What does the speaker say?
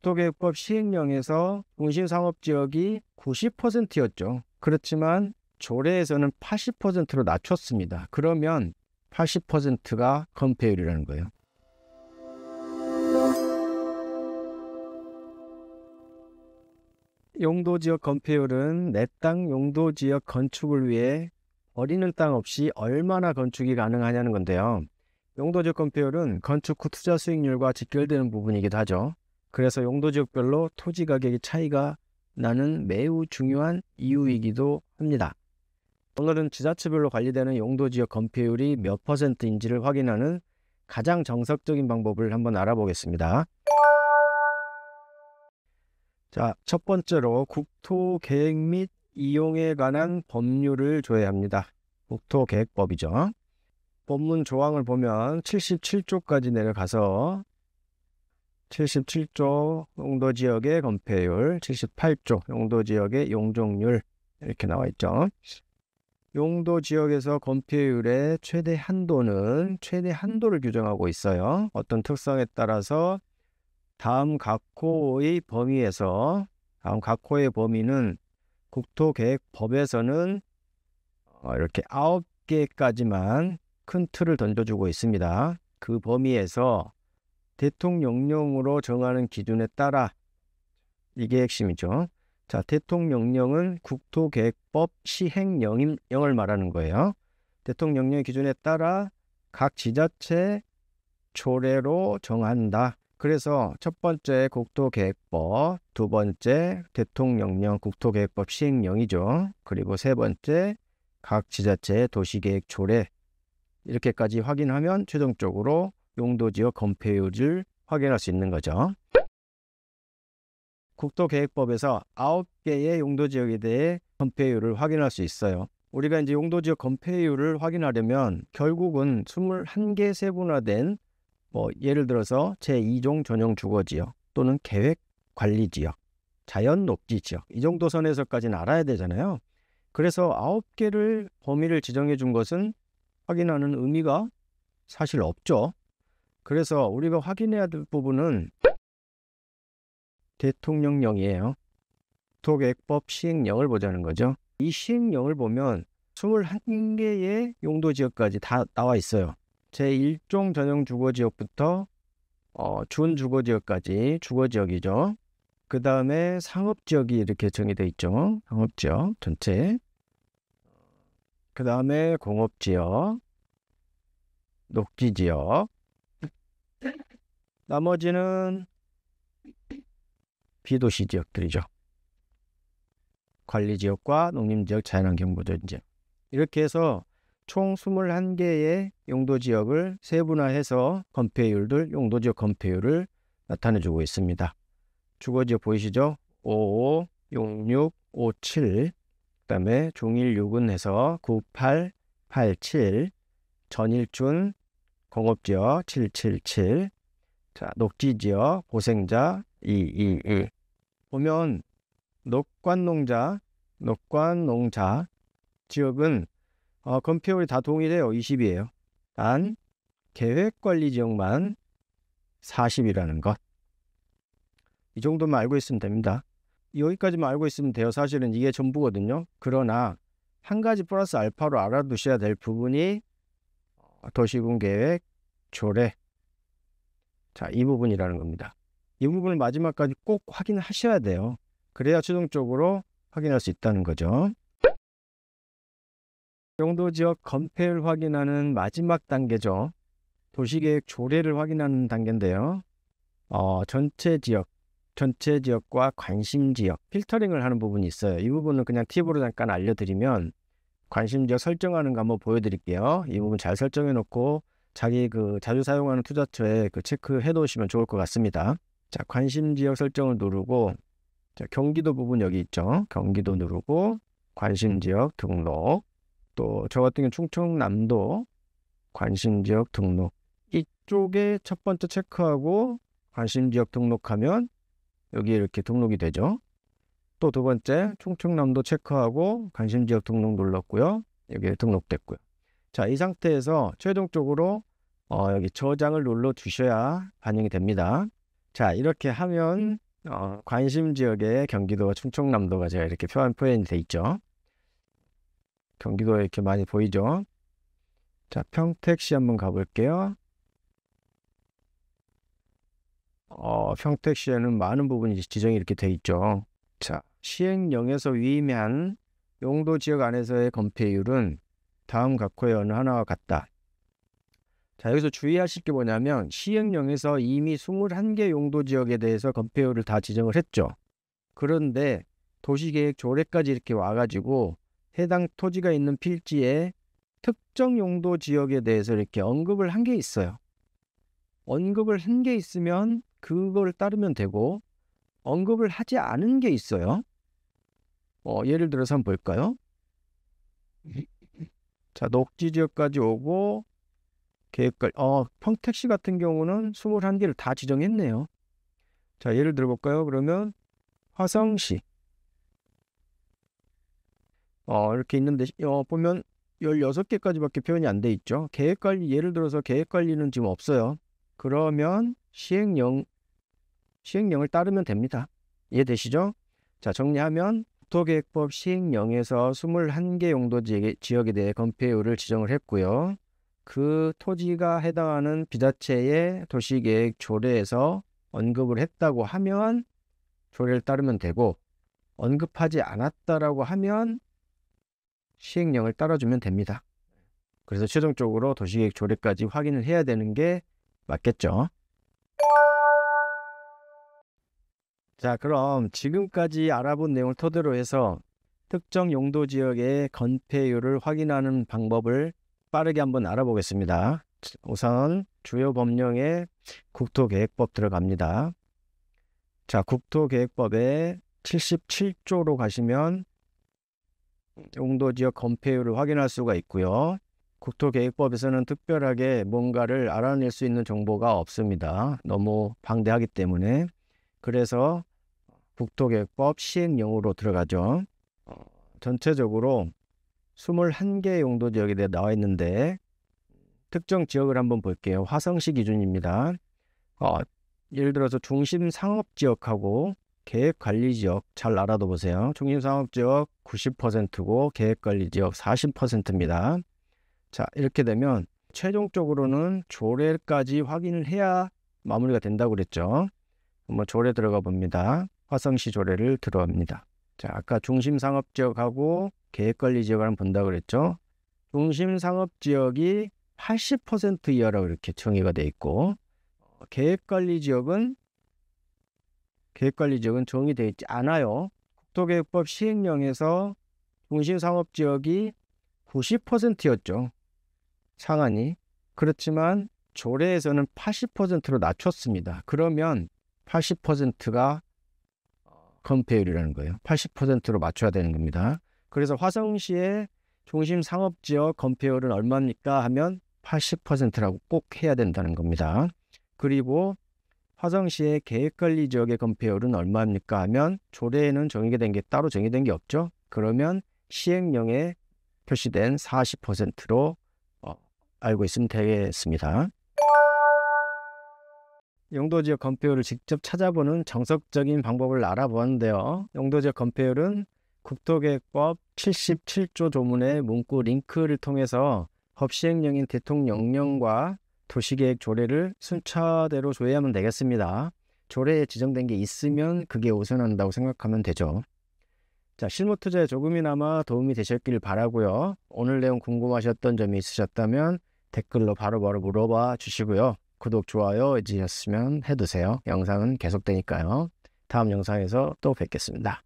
국토계획법 시행령에서 중심상업지역이 90%였죠. 그렇지만 조례에서는 80%로 낮췄습니다. 그러면 80%가 건폐율이라는 거예요. 용도지역 건폐율은 내 땅 용도지역 건축을 위해 버리는 땅 없이 얼마나 건축이 가능하냐는 건데요. 용도지역 건폐율은 건축 후 투자 수익률과 직결되는 부분이기도 하죠. 그래서 용도지역별로 토지 가격의 차이가 나는 매우 중요한 이유이기도 합니다. 오늘은 지자체별로 관리되는 용도지역 건폐율이 몇 %인지를 확인하는 가장 정석적인 방법을 한번 알아보겠습니다. 자, 첫 번째로 국토계획 및 이용에 관한 법률을 조회합니다. 국토계획법이죠. 법문 조항을 보면 77조까지 내려가서 77조 용도지역의 건폐율, 78조 용도지역의 용적률 이렇게 나와 있죠. 용도지역에서 건폐율의 최대 한도는 최대 한도를 규정하고 있어요. 어떤 특성에 따라서 다음 각 호의 범위에서 다음 각 호의 범위는 국토계획법에서는 이렇게 9개까지만 큰 틀을 던져주고 있습니다. 그 범위에서 대통령령으로 정하는 기준에 따라 이게 핵심이죠. 자, 대통령령은 국토계획법 시행령을 말하는 거예요. 대통령령의 기준에 따라 각 지자체 조례로 정한다. 그래서 첫 번째 국토계획법, 두 번째 대통령령 국토계획법 시행령이죠. 그리고 세 번째 각 지자체의 도시계획 조례 이렇게까지 확인하면 최종적으로 용도지역 건폐율을 확인할 수 있는 거죠. 국토계획법에서 9개의 용도지역에 대해 건폐율을 확인할 수 있어요. 우리가 이제 용도지역 건폐율을 확인하려면 결국은 21개 세분화된 예를 들어서 제2종 전용 주거지역 또는 계획관리지역, 자연녹지지역 이 정도 선에서까지는 알아야 되잖아요. 그래서 9개를 범위를 지정해 준 것은 확인하는 의미가 사실 없죠. 그래서 우리가 확인해야 될 부분은 대통령령이에요. 국토계획법 시행령을 보자는 거죠. 이 시행령을 보면 21개의 용도지역까지 다 나와 있어요. 제1종 전용 주거지역부터 준주거지역까지 주거지역이죠. 그 다음에 상업지역이 이렇게 정의되어 있죠. 상업지역 전체. 그 다음에 공업지역, 녹지지역. 나머지는 비도시 지역들이죠. 관리지역과 농림지역, 자연환경보전지역. 이렇게 해서 총 21개의 용도지역을 세분화해서 건폐율들, 용도지역 건폐율을 나타내주고 있습니다. 주거지역 보이시죠? 55, 66, 57, 그 다음에 중일 6은 해서 98, 87, 전일준, 공업지역 777, 자, 녹지지역, 보생자 222. 보면 녹관농자 지역은 건폐율이 다 동일해요. 20이에요. 단 계획관리지역만 40이라는 것. 이 정도만 알고 있으면 됩니다. 여기까지만 알고 있으면 돼요. 사실은 이게 전부거든요. 그러나 한 가지 플러스 알파로 알아두셔야 될 부분이 도시군계획 조례. 자, 이 부분이라는 겁니다. 이 부분을 마지막까지 꼭 확인하셔야 돼요. 그래야 최종적으로 확인할 수 있다는 거죠. 용도지역 건폐율 확인하는 마지막 단계죠. 도시계획 조례를 확인하는 단계인데요. 전체 지역과 관심지역, 필터링을 하는 부분이 있어요. 이 부분은 그냥 팁으로 잠깐 알려드리면 관심지역 설정하는 거 한번 보여드릴게요. 이 부분 잘 설정해 놓고 자기 자주 사용하는 투자처에 체크해 놓으시면 좋을 것 같습니다. 자, 관심지역 설정을 누르고, 자, 경기도 부분 여기 있죠. 경기도 누르고 관심지역 등록. 또 저 같은 경우는 충청남도 관심지역 등록. 이쪽에 첫 번째 체크하고 관심지역 등록하면 여기 이렇게 등록이 되죠. 또 두 번째 충청남도 체크하고 관심지역 등록 눌렀고요. 여기에 등록됐고요. 자, 이 상태에서 최종적으로 여기 저장을 눌러 주셔야 반영이 됩니다. 자, 이렇게 하면 관심 지역에 경기도 충청남도가 제가 이렇게 표현이 돼 있죠. 경기도에 이렇게 많이 보이죠. 자, 평택시 한번 가볼게요. 평택시에는 많은 부분이 지정이 이렇게 돼 있죠. 자, 시행령에서 위임한 용도 지역 안에서의 건폐율은 다음 각호의 어느 하나와 같다. 자, 여기서 주의하실 게 뭐냐면 시행령에서 이미 21개 용도 지역에 대해서 건폐율을 다 지정을 했죠. 그런데 도시계획 조례까지 이렇게 와가지고 해당 토지가 있는 필지에 특정 용도 지역에 대해서 이렇게 언급을 한 게 있어요. 언급을 한 게 있으면 그걸 따르면 되고 언급을 하지 않은 게 있어요. 예를 들어서 한번 볼까요? 자, 녹지 지역까지 오고 평택시 같은 경우는 21개를 다 지정했네요. 자, 예를 들어 볼까요? 그러면 화성시 이렇게 있는데 보면 16개까지밖에 표현이 안 돼 있죠. 계획관리, 예를 들어서 계획관리는 지금 없어요. 그러면 시행령을 따르면 됩니다. 이해되시죠? 자, 정리하면 국토계획법 시행령에서 21개 용도 지역에 대해 건폐율을 지정을 했고요. 그 토지가 해당하는 비자체의 도시계획 조례에서 언급을 했다고 하면 조례를 따르면 되고, 언급하지 않았다라고 하면 시행령을 따라주면 됩니다. 그래서 최종적으로 도시계획 조례까지 확인을 해야 되는 게 맞겠죠. 자, 그럼 지금까지 알아본 내용을 토대로 해서 특정 용도 지역의 건폐율을 확인하는 방법을 빠르게 한번 알아보겠습니다. 우선 주요 법령에 국토계획법 들어갑니다. 자, 국토계획법에 77조로 가시면 용도지역 건폐율을 확인할 수가 있고요. 국토계획법에서는 특별하게 뭔가를 알아낼 수 있는 정보가 없습니다. 너무 방대하기 때문에. 그래서 국토계획법 시행령으로 들어가죠. 전체적으로 21개 용도지역에 대해 나와 있는데 특정 지역을 한번 볼게요. 화성시 기준입니다. 예를 들어서 중심상업지역하고 계획관리지역 잘 알아둬 보세요. 중심상업지역 90%고 계획관리지역 40%입니다. 자, 이렇게 되면 최종적으로는 조례까지 확인을 해야 마무리가 된다고 그랬죠. 한번 조례 들어가 봅니다. 화성시 조례를 들어갑니다. 자, 아까 중심상업지역하고 계획관리지역을 한번 본다고 그랬죠. 중심상업지역이 80% 이하라고 이렇게 정의가 돼 있고, 계획관리지역은 정의되어 있지 않아요. 국토계획법 시행령에서 중심상업지역이 90%였죠. 상한이. 그렇지만 조례에서는 80%로 낮췄습니다. 그러면 80%가 건폐율이라는 거예요. 80%로 맞춰야 되는 겁니다. 그래서 화성시의 중심상업지역 건폐율은 얼마입니까 하면 80%라고 꼭 해야 된다는 겁니다. 그리고 화성시의 계획관리지역의 건폐율은 얼마입니까 하면 조례에는 따로 정의된 게 없죠. 그러면 시행령에 표시된 40%로 알고 있으면 되겠습니다. 용도지역 건폐율을 직접 찾아보는 정석적인 방법을 알아보았는데요. 용도지역 건폐율은 국토계획법 77조 조문의 문구 링크를 통해서 법시행령인 대통령령과 도시계획 조례를 순차대로 조회하면 되겠습니다. 조례에 지정된 게 있으면 그게 우선한다고 생각하면 되죠. 자, 실무투자에 조금이나마 도움이 되셨길 바라고요. 오늘 내용 궁금하셨던 점이 있으셨다면 댓글로 바로바로 물어봐 주시고요. 구독, 좋아요 해주셨으면 해두세요. 영상은 계속되니까요. 다음 영상에서 또 뵙겠습니다.